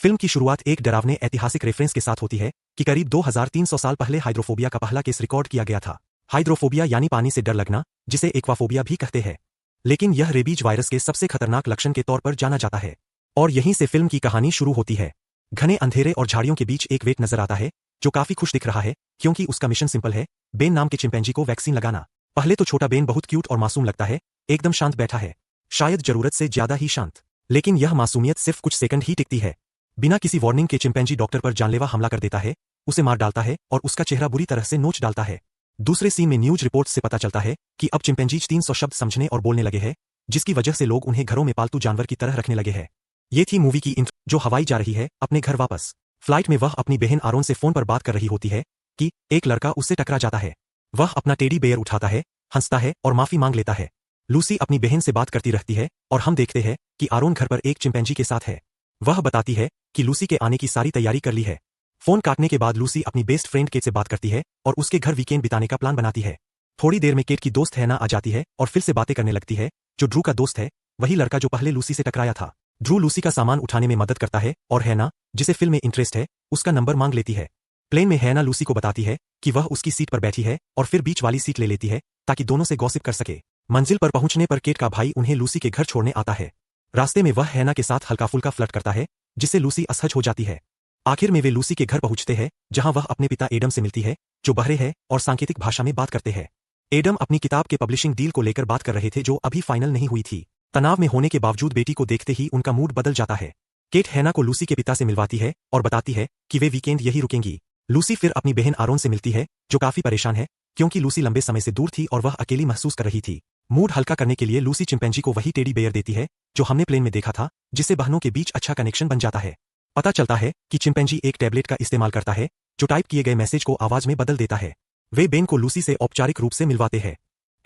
Film की शुरुआत एक डरावने ऐतिहासिक रेफरेंस के साथ होती है कि करीब 2300 साल पहले हाइड्रोफोबिया का पहला केस रिकॉर्ड किया गया था। हाइड्रोफोबिया यानी पानी से डर लगना, जिसे एक्वाफोबिया भी कहते हैं। लेकिन यह रेबीज वायरस के सबसे खतरनाक लक्षण के तौर पर जाना जाता है। और यहीं से फिल्म की कहानी शुरू होती है। घने अंधेरे और झाड़ियों के बीच एक वेट नजर आता है जो काफी खुश दिख रहा है, क्योंकि उसका मिशन सिंपल है, बेन नाम के चिंपैंजी को वैक्सीन लगाना। पहले तो छोटा बेन बहुत क्यूट और मासूम लगता है, एकदम शांत बैठा है, शायद जरूरत से ज्यादा ही शांत। लेकिन यह मासूमियत सिर्फ कुछ सेकंड ही टिकती है। बिना किसी वार्निंग के चिंपैंजी डॉक्टर पर जानलेवा हमला कर देता है, उसे मार डालता है और उसका चेहरा बुरी तरह से नोच डालता है। दूसरे सीन में न्यूज रिपोर्ट से पता चलता है कि अब चिंपैंजीज 300 शब्द समझने और बोलने लगे हैं, जिसकी वजह से लोग उन्हें घरों में पालतू जानवर की तरह रखने लगे हैं। ये थी मूवी की इंट्रो, जो हवाई जा रही है अपने घर वापस। फ्लाइट में वह अपनी बहन आरोन से फोन पर बात कर रही होती है कि एक लड़का उससे टकरा जाता है। वह अपना टेडी बेयर उठाता है, हंसता है और माफी मांग लेता है। लूसी अपनी बहन से बात करती रहती है और हम देखते हैं कि आरोन घर पर एक चिंपैंजी के साथ है। वह बताती है कि लूसी के आने की सारी तैयारी कर ली है। फोन काटने के बाद लूसी अपनी बेस्ट फ्रेंड केट से बात करती है और उसके घर वीकेंड बिताने का प्लान बनाती है। थोड़ी देर में केट की दोस्त हैना आ जाती है और फिर से बातें करने लगती है, जो ड्रू का दोस्त है, वही लड़का जो पहले लूसी से टकराया था। ड्रू लूसी का सामान उठाने में मदद करता है और हैना, जिसे फिल्म में इंटरेस्ट है, उसका नंबर मांग लेती है। प्लेन में हैना लूसी को बताती है कि वह उसकी सीट पर बैठी है और फिर बीच वाली सीट ले लेती है ताकि दोनों से गॉसिप कर सके। मंजिल पर पहुंचने पर केट का भाई उन्हें लूसी के घर छोड़ने आता है। रास्ते में वह हैना के साथ हल्का फुल्का फ्लर्ट करता है, जिससे लूसी असहज हो जाती है। आखिर में वे लूसी के घर पहुंचते हैं, जहां वह अपने पिता एडम से मिलती है, जो बहरे हैं और सांकेतिक भाषा में बात करते हैं। एडम अपनी किताब के पब्लिशिंग डील को लेकर बात कर रहे थे, जो अभी फाइनल नहीं हुई थी। तनाव में होने के बावजूद बेटी को देखते ही उनका मूड बदल जाता है। केट हैना को लूसी के पिता से मिलवाती है और बताती है कि वे वीकेंड यही रुकेंगी। लूसी फिर अपनी बहन आरोन से मिलती है, जो काफी परेशान है, क्योंकि लूसी लंबे समय से दूर थी और वह अकेली महसूस कर रही थी। मूड हल्का करने के लिए लूसी चिंपैंजी को वही टेडी बेयर देती है जो हमने प्लेन में देखा था, जिससे बहनों के बीच अच्छा कनेक्शन बन जाता है। पता चलता है कि चिंपैंजी एक टैबलेट का इस्तेमाल करता है, जो टाइप किए गए मैसेज को आवाज में बदल देता है। वे बेन को लूसी से औपचारिक रूप से मिलवाते हैं।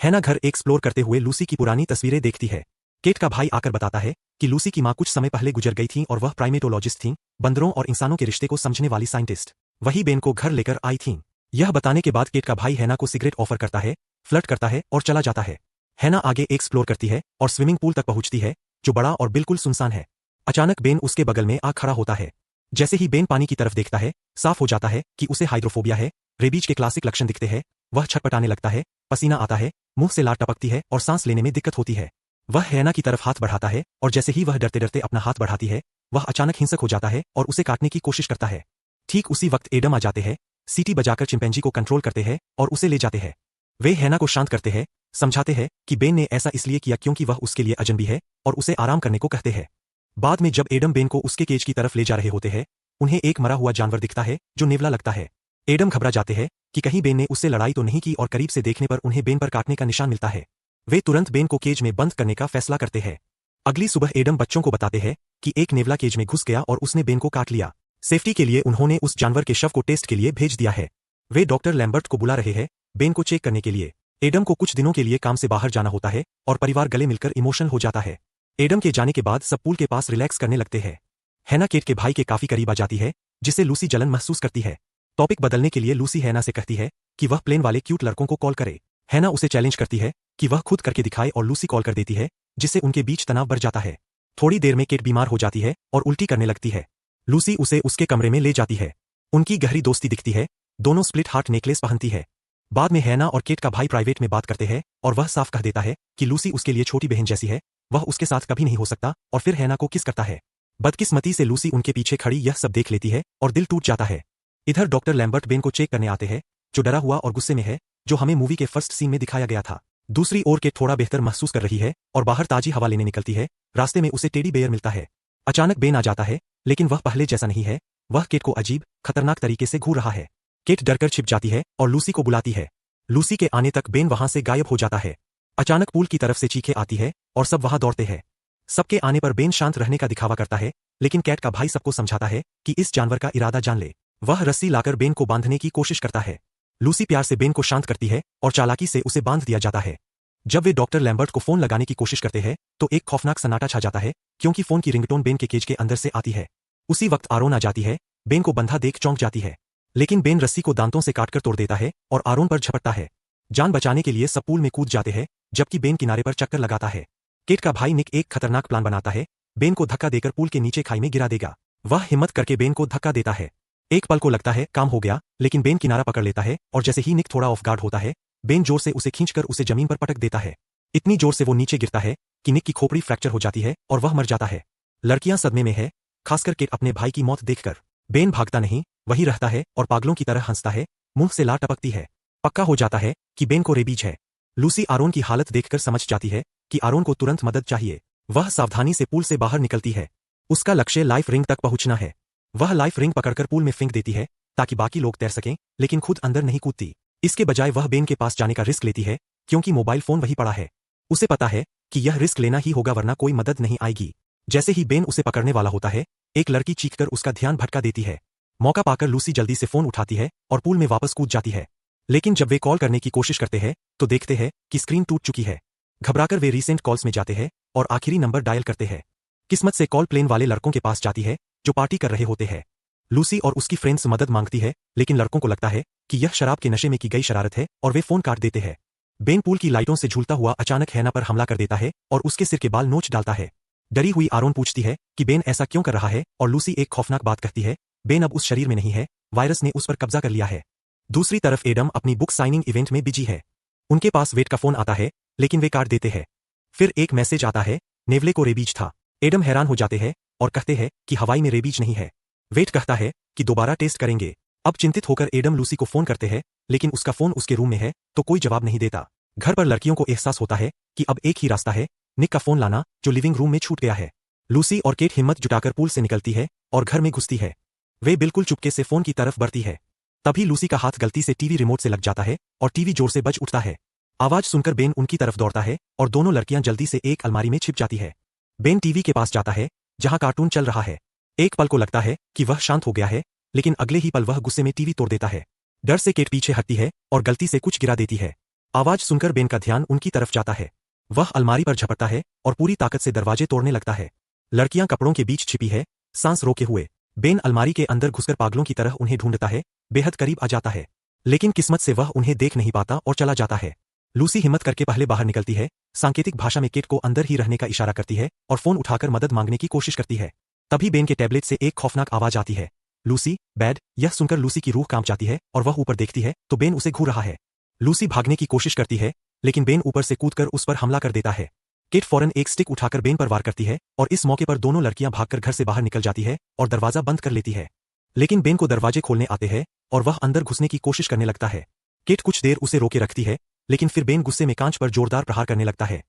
हैना घर एक्सप्लोर करते हुए लूसी की पुरानी तस्वीरें देखती है। केट का भाई आकर बताता है कि लूसी की मां कुछ समय पहले गुजर गई थीं और वह प्राइमेटोलॉजिस्ट थीं, बंदरों और इंसानों के रिश्ते को समझने वाली साइंटिस्ट। वही बेन को घर लेकर आई थीं। यह बताने के बाद केट का भाई हैना को सिगरेट ऑफर करता है, फ्लर्ट करता है और चला जाता है। हैना आगे एक्सप्लोर करती है और स्विमिंग पूल तक पहुंचती है, जो बड़ा और बिल्कुल सुनसान है। अचानक बेन उसके बगल में आ खड़ा होता है। जैसे ही बेन पानी की तरफ देखता है, साफ हो जाता है कि उसे हाइड्रोफोबिया है। रेबीज के क्लासिक लक्षण दिखते हैं। वह छटपटाने लगता है, पसीना आता है, मुंह से लार टपकती है और सांस लेने में दिक्कत होती है। वह हैना की तरफ हाथ बढ़ाता है और जैसे ही वह डरते डरते अपना हाथ बढ़ाती है, वह अचानक हिंसक हो जाता है और उसे काटने की कोशिश करता है। ठीक उसी वक्त एडम आ जाते हैं, सीटी बजाकर चिंपैंजी को कंट्रोल करते हैं और उसे ले जाते हैं। वे हैना को शांत करते हैं, समझाते हैं कि बेन ने ऐसा इसलिए किया क्योंकि वह उसके लिए अजनबी है और उसे आराम करने को कहते हैं। बाद में जब एडम बेन को उसके केज की तरफ ले जा रहे होते हैं, उन्हें एक मरा हुआ जानवर दिखता है जो नेवला लगता है। एडम घबरा जाते हैं कि कहीं बेन ने उससे लड़ाई तो नहीं की और करीब से देखने पर उन्हें बेन पर काटने का निशान मिलता है। वे तुरंत बेन को केज में बंद करने का फैसला करते हैं। अगली सुबह एडम बच्चों को बताते हैं कि एक नेवला केज में घुस गया और उसने बेन को काट लिया। सेफ्टी के लिए उन्होंने उस जानवर के शव को टेस्ट के लिए भेज दिया है। वे डॉक्टर लैम्बर्ट को बुला रहे हैं बेन को चेक करने के लिए। एडम को कुछ दिनों के लिए काम से बाहर जाना होता है और परिवार गले मिलकर इमोशनल हो जाता है। एडम के जाने के बाद सब पूल के पास रिलैक्स करने लगते हैं। हैना केट के भाई के काफी करीब आ जाती है, जिससे लूसी जलन महसूस करती है। टॉपिक बदलने के लिए लूसी हैना से कहती है कि वह प्लेन वाले क्यूट लड़कों को कॉल करे। हैना उसे चैलेंज करती है कि वह खुद करके दिखाए और लूसी कॉल कर देती है, जिससे उनके बीच तनाव बढ़ जाता है। थोड़ी देर में केट बीमार हो जाती है और उल्टी करने लगती है। लूसी उसे उसके कमरे में ले जाती है। उनकी गहरी दोस्ती दिखती है, दोनों स्प्लिट हार्ट नेकलेस पहनती है। बाद में हैना और केट का भाई प्राइवेट में बात करते हैं और वह साफ कह देता है कि लूसी उसके लिए छोटी बहन जैसी है, वह उसके साथ कभी नहीं हो सकता, और फिर हैना को किस करता है। बदकिस्मती से लूसी उनके पीछे खड़ी यह सब देख लेती है और दिल टूट जाता है। इधर डॉक्टर लैम्बर्ट बेन को चेक करने आते हैं, जो डरा हुआ और गुस्से में है, जो हमें मूवी के फर्स्ट सीन में दिखाया गया था। दूसरी ओर केट थोड़ा बेहतर महसूस कर रही है और बाहर ताजी हवा लेने निकलती है। रास्ते में उसे टेडी बेयर मिलता है। अचानक बेन आ जाता है, लेकिन वह पहले जैसा नहीं है। वह केट को अजीब, खतरनाक तरीके से घूर रहा है। केट डरकर छिप जाती है और लूसी को बुलाती है। लूसी के आने तक बेन वहां से गायब हो जाता है। अचानक पूल की तरफ से चीखें आती है और सब वहां दौड़ते हैं। सबके आने पर बेन शांत रहने का दिखावा करता है, लेकिन कैट का भाई सबको समझाता है कि इस जानवर का इरादा जान ले। वह रस्सी लाकर बेन को बांधने की कोशिश करता है। लूसी प्यार से बेन को शांत करती है और चालाकी से उसे बांध दिया जाता है। जब वे डॉक्टर लैम्बर्ट को फोन लगाने की कोशिश करते हैं, तो एक खौफनाक सन्नाटा छा जाता है, क्योंकि फोन की रिंगटोन बेन के केज के अंदर से आती है। उसी वक्त आरोन आ जाती है। बेन को बंधा देख चौंक जाती है, लेकिन बेन रस्सी को दांतों से काटकर तोड़ देता है और आरोन पर झपटता है। जान बचाने के लिए सब पूल में कूद जाते हैं, जबकि बेन किनारे पर चक्कर लगाता है। केट का भाई निक एक खतरनाक प्लान बनाता है, बेन को धक्का देकर पूल के नीचे खाई में गिरा देगा। वह हिम्मत करके बेन को धक्का देता है। एक पल को लगता है काम हो गया, लेकिन बेन किनारा पकड़ लेता है और जैसे ही निक थोड़ा ऑफ गार्ड होता है, बेन जोर से उसे खींचकर उसे जमीन पर पटक देता है। इतनी जोर से वो नीचे गिरता है कि निक की खोपड़ी फ्रैक्चर हो जाती है और वह मर जाता है। लड़कियां सदमे में है, खासकर केट अपने भाई की मौत देखकर। बेन भागता नहीं, वही रहता है और पागलों की तरह हंसता है, मुंह से लार टपकती है। पक्का हो जाता है कि बेन को रेबीज है। लूसी आरोन की हालत देखकर समझ जाती है कि आरोन को तुरंत मदद चाहिए। वह सावधानी से पूल से बाहर निकलती है। उसका लक्ष्य लाइफ रिंग तक पहुंचना है। वह लाइफ रिंग पकड़कर पूल में फेंक देती है ताकि बाकी लोग तैर सकें, लेकिन खुद अंदर नहीं कूदती। इसके बजाय वह बेन के पास जाने का रिस्क लेती है, क्योंकि मोबाइल फोन वही पड़ा है। उसे पता है कि यह रिस्क लेना ही होगा वरना कोई मदद नहीं आएगी। जैसे ही बेन उसे पकड़ने वाला होता है, एक लड़की चीखकर उसका ध्यान भटका देती है। मौका पाकर लूसी जल्दी से फोन उठाती है और पूल में वापस कूद जाती है। लेकिन जब वे कॉल करने की कोशिश करते हैं तो देखते हैं कि स्क्रीन टूट चुकी है। घबराकर वे रीसेंट कॉल्स में जाते हैं और आखिरी नंबर डायल करते हैं। किस्मत से कॉल प्लेन वाले लड़कों के पास जाती है जो पार्टी कर रहे होते हैं। लूसी और उसकी फ्रेंड्स मदद मांगती है, लेकिन लड़कों को लगता है कि यह शराब के नशे में की गई शरारत है और वे फोन काट देते हैं। बेन पूल की लाइटों से झूलता हुआ अचानक हैना पर हमला कर देता है और उसके सिर के बाल नोच डालता है। डरी हुई आरोन पूछती है कि बेन ऐसा क्यों कर रहा है और लूसी एक खौफनाक बात कहती है, बेन अब उस शरीर में नहीं है, वायरस ने उस पर कब्जा कर लिया है। दूसरी तरफ एडम अपनी बुक साइनिंग इवेंट में बिजी है। उनके पास वेट का फोन आता है, लेकिन वे काट देते हैं। फिर एक मैसेज आता है, नेवले को रेबीज था। एडम हैरान हो जाते हैं और कहते हैं कि हवाई में रेबीज नहीं है। वेट कहता है कि दोबारा टेस्ट करेंगे। अब चिंतित होकर एडम लूसी को फोन करते हैं, लेकिन उसका फोन उसके रूम में है तो कोई जवाब नहीं देता। घर पर लड़कियों को एहसास होता है कि अब एक ही रास्ता है, निक का फोन लाना जो लिविंग रूम में छूट गया है। लूसी और केट हिम्मत जुटाकर पूल से निकलती है और घर में घुसती है। वे बिल्कुल चुपके से फोन की तरफ बढ़ती है। तभी लूसी का हाथ गलती से टीवी रिमोट से लग जाता है और टीवी जोर से बज उठता है। आवाज सुनकर बेन उनकी तरफ दौड़ता है और दोनों लड़कियां जल्दी से एक अलमारी में छिप जाती है। बेन टीवी के पास जाता है जहां कार्टून चल रहा है। एक पल को लगता है कि वह शांत हो गया है, लेकिन अगले ही पल वह गुस्से में टीवी तोड़ देता है। डर से केट पीछे हटती है और गलती से कुछ गिरा देती है। आवाज सुनकर बेन का ध्यान उनकी तरफ जाता है। वह अलमारी पर झपटता है और पूरी ताकत से दरवाजे तोड़ने लगता है। लड़कियां कपड़ों के बीच छिपी है, सांस रोके हुए। बेन अलमारी के अंदर घुसकर पागलों की तरह उन्हें ढूंढता है, बेहद करीब आ जाता है, लेकिन किस्मत से वह उन्हें देख नहीं पाता और चला जाता है। लूसी हिम्मत करके पहले बाहर निकलती है, सांकेतिक भाषा में केट को अंदर ही रहने का इशारा करती है और फोन उठाकर मदद मांगने की कोशिश करती है। तभी बेन के टैबलेट से एक खौफनाक आवाज आती है, लूसी, बैड। यह सुनकर लूसी की रूह कांप जाती है और वह ऊपर देखती है तो बेन उसे घूर रहा है। लूसी भागने की कोशिश करती है, लेकिन बेन ऊपर से कूदकर उस पर हमला कर देता है। केट फौरन एक स्टिक उठाकर बेन पर वार करती है और इस मौके पर दोनों लड़कियां भागकर घर से बाहर निकल जाती है और दरवाजा बंद कर लेती है। लेकिन बेन को दरवाजे खोलने आते हैं और वह अंदर घुसने की कोशिश करने लगता है। केट कुछ देर उसे रोके रखती है, लेकिन फिर बेन गुस्से में कांच पर जोरदार प्रहार करने लगता है।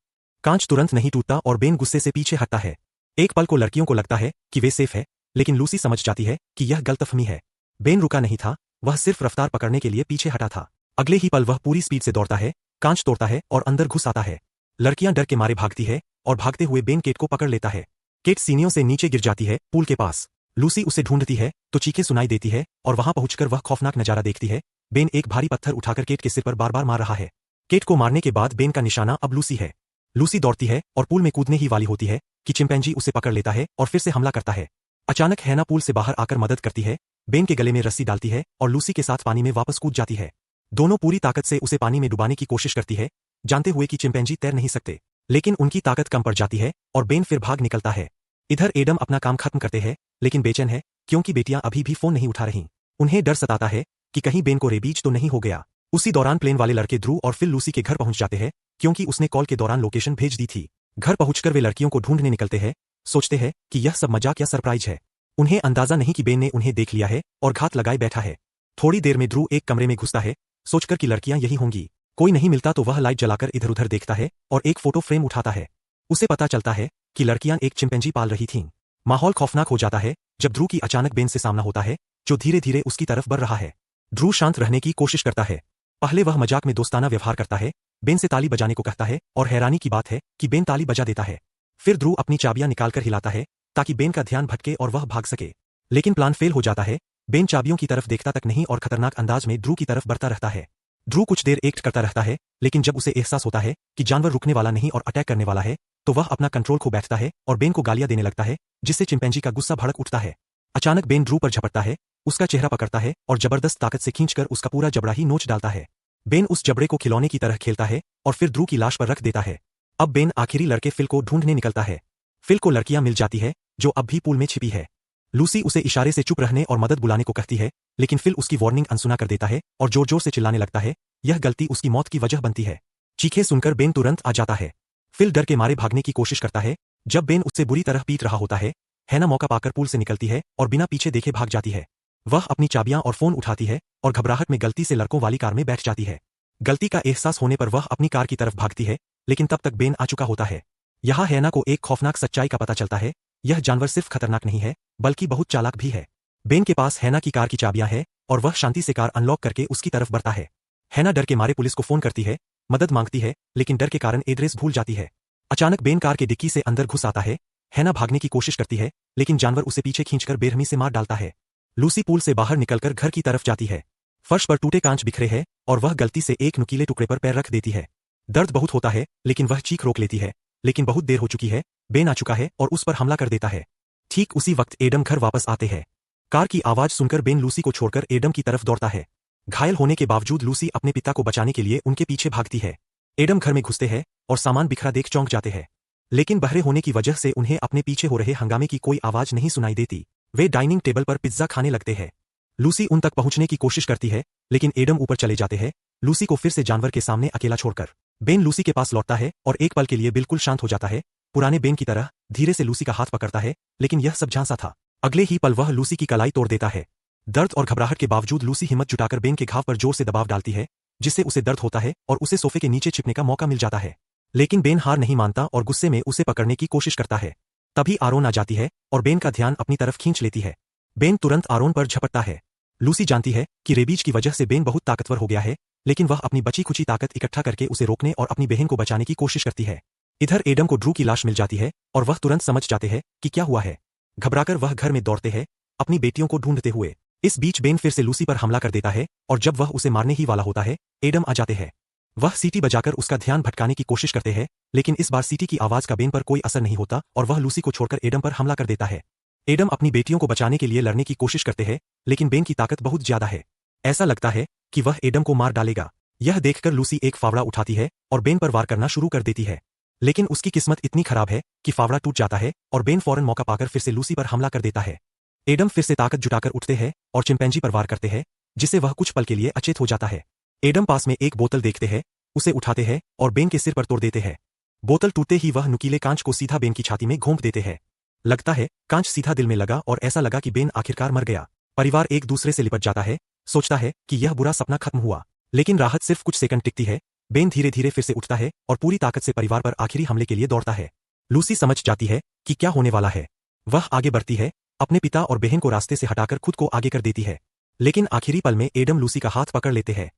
कांच तुरंत नहीं टूटता और बेन गुस्से से पीछे हटता है। एक पल को लड़कियों को लगता है कि वे सेफ है, लेकिन लूसी समझ जाती है कि यह गलतफहमी है। बेन रुका नहीं था, वह सिर्फ रफ्तार पकड़ने के लिए पीछे हटा था। अगले ही पल वह पूरी स्पीड से दौड़ता है, कांच तोड़ता है और अंदर घुस आता है। लड़कियां डर के मारे भागती है और भागते हुए बेन केट को पकड़ लेता है। केट सीनियों से नीचे गिर जाती है पूल के पास। लूसी उसे ढूंढती है तो चीखें सुनाई देती है और वहां पहुंचकर वह खौफनाक नजारा देखती है। बेन एक भारी पत्थर उठाकर केट के सिर पर बार बार मार रहा है। केट को मारने के बाद बेन का निशाना अब लूसी है। लूसी दौड़ती है और पूल में कूदने ही वाली होती है कि चिंपैंजी उसे पकड़ लेता है और फिर से हमला करता है। अचानक हैना पूल से बाहर आकर मदद करती है, बेन के गले में रस्सी डालती है और लूसी के साथ पानी में वापस कूद जाती है। दोनों पूरी ताकत से उसे पानी में डुबाने की कोशिश करती है, जानते हुए कि चिंपैंजी तैर नहीं सकते, लेकिन उनकी ताकत कम पड़ जाती है और बेन फिर भाग निकलता है। इधर एडम अपना काम खत्म करते हैं, लेकिन बेचैन है क्योंकि बेटियां अभी भी फोन नहीं उठा रहीं। उन्हें डर सताता है कि कहीं बेन को रेबीज तो नहीं हो गया। उसी दौरान प्लेन वाले लड़के ध्रुव और फिल लूसी के घर पहुंच जाते हैं, क्योंकि उसने कॉल के दौरान लोकेशन भेज दी थी। घर पहुंचकर वे लड़कियों को ढूंढने निकलते हैं, सोचते हैं कि यह सब मजाक या सरप्राइज है। उन्हें अंदाजा नहीं कि बेन ने उन्हें देख लिया है और घात लगाए बैठा है। थोड़ी देर में ध्रुव एक कमरे में घुसता है, सोचकर कि लड़कियां यही होंगी। कोई नहीं मिलता तो वह लाइट जलाकर इधर उधर देखता है और एक फोटो फ्रेम उठाता है। उसे पता चलता है कि लड़कियां एक चिंपैंजी पाल रही थीं। माहौल खौफनाक हो जाता है जब ध्रुव की अचानक बेन से सामना होता है, जो धीरे धीरे उसकी तरफ बढ़ रहा है। ध्रुव शांत रहने की कोशिश करता है। पहले वह मजाक में दोस्ताना व्यवहार करता है, बेन से ताली बजाने को कहता है और हैरानी की बात है कि बेन ताली बजा देता है। फिर ध्रुव अपनी चाबियां निकालकर हिलाता है ताकि बेन का ध्यान भटके और वह भाग सके, लेकिन प्लान फेल हो जाता है। बेन चाबियों की तरफ देखता तक नहीं और खतरनाक अंदाज में ध्रुव की तरफ बढ़ता रहता है। ध्रुव कुछ देर एक्ट करता रहता है, लेकिन जब उसे एहसास होता है कि जानवर रुकने वाला नहीं और अटैक करने वाला है, तो वह अपना कंट्रोल खो बैठता है और बेन को गालियां देने लगता है, जिससे चिंपैंजी का गुस्सा भड़क उठता है। अचानक बेन ध्रुव पर झपटता है, उसका चेहरा पकड़ता है और जबरदस्त ताकत से खींचकर उसका पूरा जबड़ा ही नोच डालता है। बेन उस जबड़े को खिलौने की तरह खेलता है और फिर ध्रुव की लाश पर रख देता है। अब बेन आखिरी लड़के फिल को ढूंढने निकलता है। फिल को लड़कियां मिल जाती है, जो अब भी पूल में छिपी है। लूसी उसे इशारे से चुप रहने और मदद बुलाने को कहती है, लेकिन फिल उसकी वार्निंग अनसुना कर देता है और जोर जोर से चिल्लाने लगता है। यह गलती उसकी मौत की वजह बनती है। चीखें सुनकर बेन तुरंत आ जाता है। फिल डर के मारे भागने की कोशिश करता है। जब बेन उससे बुरी तरह पीट रहा होता है, हैना मौका पाकर पूल से निकलती है और बिना पीछे देखे भाग जाती है। वह अपनी चाबियां और फोन उठाती है और घबराहट में गलती से लड़कों वाली कार में बैठ जाती है। गलती का एहसास होने पर वह अपनी कार की तरफ भागती है, लेकिन तब तक बेन आ चुका होता है। यहाँ हैना को एक खौफनाक सच्चाई का पता चलता है। यह जानवर सिर्फ खतरनाक नहीं है, बल्कि बहुत चालाक भी है। बेन के पास हैना की कार की चाबियां हैं और वह शांति से कार अनलॉक करके उसकी तरफ बढ़ता है। हैना डर के मारे पुलिस को फोन करती है, मदद मांगती है, लेकिन डर के कारण एड्रेस भूल जाती है। अचानक बेन कार के डिक्की से अंदर घुस आता है। हैना भागने की कोशिश करती है, लेकिन जानवर उसे पीछे खींचकर बेरहमी से मार डालता है। लूसी पूल से बाहर निकलकर घर की तरफ जाती है। फर्श पर टूटे कांच बिखरे हैं और वह गलती से एक नुकीले टुकड़े पर पैर रख देती है। दर्द बहुत होता है, लेकिन वह चीख रोक लेती है। लेकिन बहुत देर हो चुकी है, बेन आ चुका है और उस पर हमला कर देता है। ठीक उसी वक्त एडम घर वापस आते हैं। कार की आवाज सुनकर बेन लूसी को छोड़कर एडम की तरफ दौड़ता है। घायल होने के बावजूद लूसी अपने पिता को बचाने के लिए उनके पीछे भागती है। एडम घर में घुसते हैं और सामान बिखरा देख चौंक जाते हैं, लेकिन बहरे होने की वजह से उन्हें अपने पीछे हो रहे हंगामे की कोई आवाज नहीं सुनाई देती। वे डाइनिंग टेबल पर पिज्जा खाने लगते हैं। लूसी उन तक पहुंचने की कोशिश करती है, लेकिन एडम ऊपर चले जाते हैं, लूसी को फिर से जानवर के सामने अकेला छोड़कर। बेन लूसी के पास लौटता है और एक पल के लिए बिल्कुल शांत हो जाता है। पुराने बेन की तरह धीरे से लूसी का हाथ पकड़ता है, लेकिन यह सब झांसा था। अगले ही पल वह लूसी की कलाई तोड़ देता है। दर्द और घबराहट के बावजूद लूसी हिम्मत जुटाकर बेन के घाव पर जोर से दबाव डालती है, जिससे उसे दर्द होता है और उसे सोफे के नीचे छिपने का मौका मिल जाता है। लेकिन बेन हार नहीं मानता और गुस्से में उसे पकड़ने की कोशिश करता है। तभी आरोन आ जाती है और बेन का ध्यान अपनी तरफ खींच लेती है। बेन तुरंत आरोन पर झपटता है। लूसी जानती है कि रेबीज की वजह से बेन बहुत ताकतवर हो गया है, लेकिन वह अपनी बची खुची ताकत इकट्ठा करके उसे रोकने और अपनी बहन को बचाने की कोशिश करती है। इधर एडम को ड्रू की लाश मिल जाती है और वह तुरंत समझ जाते हैं कि क्या हुआ है। घबराकर वह घर में दौड़ते हैं, अपनी बेटियों को ढूंढते हुए। इस बीच बेन फिर से लूसी पर हमला कर देता है और जब वह उसे मारने ही वाला होता है, एडम आ जाते हैं। वह सीटी बजाकर उसका ध्यान भटकाने की कोशिश करते हैं, लेकिन इस बार सीटी की आवाज का बेन पर कोई असर नहीं होता और वह लूसी को छोड़कर एडम पर हमला कर देता है। एडम अपनी बेटियों को बचाने के लिए लड़ने की कोशिश करते हैं, लेकिन बेन की ताकत बहुत ज्यादा है। ऐसा लगता है कि वह एडम को मार डालेगा। यह देखकर लूसी एक फावड़ा उठाती है और बेन पर वार करना शुरू कर देती है, लेकिन उसकी किस्मत इतनी खराब है कि फावड़ा टूट जाता है और बेन फौरन मौका पाकर फिर से लूसी पर हमला कर देता है। एडम फिर से ताकत जुटाकर उठते हैं और चिंपैंजी पर वार करते हैं, जिससे वह कुछ पल के लिए अचेत हो जाता है। एडम पास में एक बोतल देखते हैं, उसे उठाते हैं और बेन के सिर पर तोड़ देते हैं। बोतल टूटते ही वह नुकीले कांच को सीधा बेन की छाती में घोंप देते हैं। लगता है कांच सीधा दिल में लगा और ऐसा लगा कि बेन आखिरकार मर गया। परिवार एक दूसरे से लिपट जाता है, सोचता है कि यह बुरा सपना खत्म हुआ, लेकिन राहत सिर्फ कुछ सेकंड टिकती है। बेन धीरे धीरे फिर से उठता है और पूरी ताकत से परिवार पर आखिरी हमले के लिए दौड़ता है। लूसी समझ जाती है कि क्या होने वाला है। वह आगे बढ़ती है, अपने पिता और बहन को रास्ते से हटाकर खुद को आगे कर देती है, लेकिन आखिरी पल में एडम लूसी का हाथ पकड़ लेते हैं।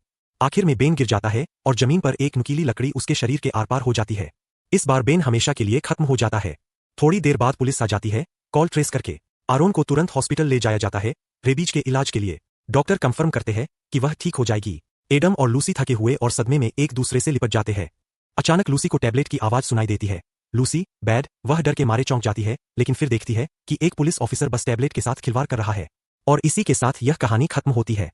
आखिर में बेन गिर जाता है और जमीन पर एक नुकीली लकड़ी उसके शरीर के आर पार हो जाती है। इस बार बेन हमेशा के लिए खत्म हो जाता है। थोड़ी देर बाद पुलिस आ जाती है, कॉल ट्रेस करके। आरोन को तुरंत हॉस्पिटल ले जाया जाता है, रेबीज के इलाज के लिए। डॉक्टर कंफर्म करते हैं कि वह ठीक हो जाएगी। एडम और लूसी थके हुए और सदमे में एक दूसरे से लिपट जाते हैं। अचानक लूसी को टैबलेट की आवाज सुनाई देती है। लूसी, बैड, वह डर के मारे चौंक जाती है, लेकिन फिर देखती है कि एक पुलिस ऑफिसर बस टैबलेट के साथ खिलवाड़ कर रहा है। और इसी के साथ यह कहानी खत्म होती है।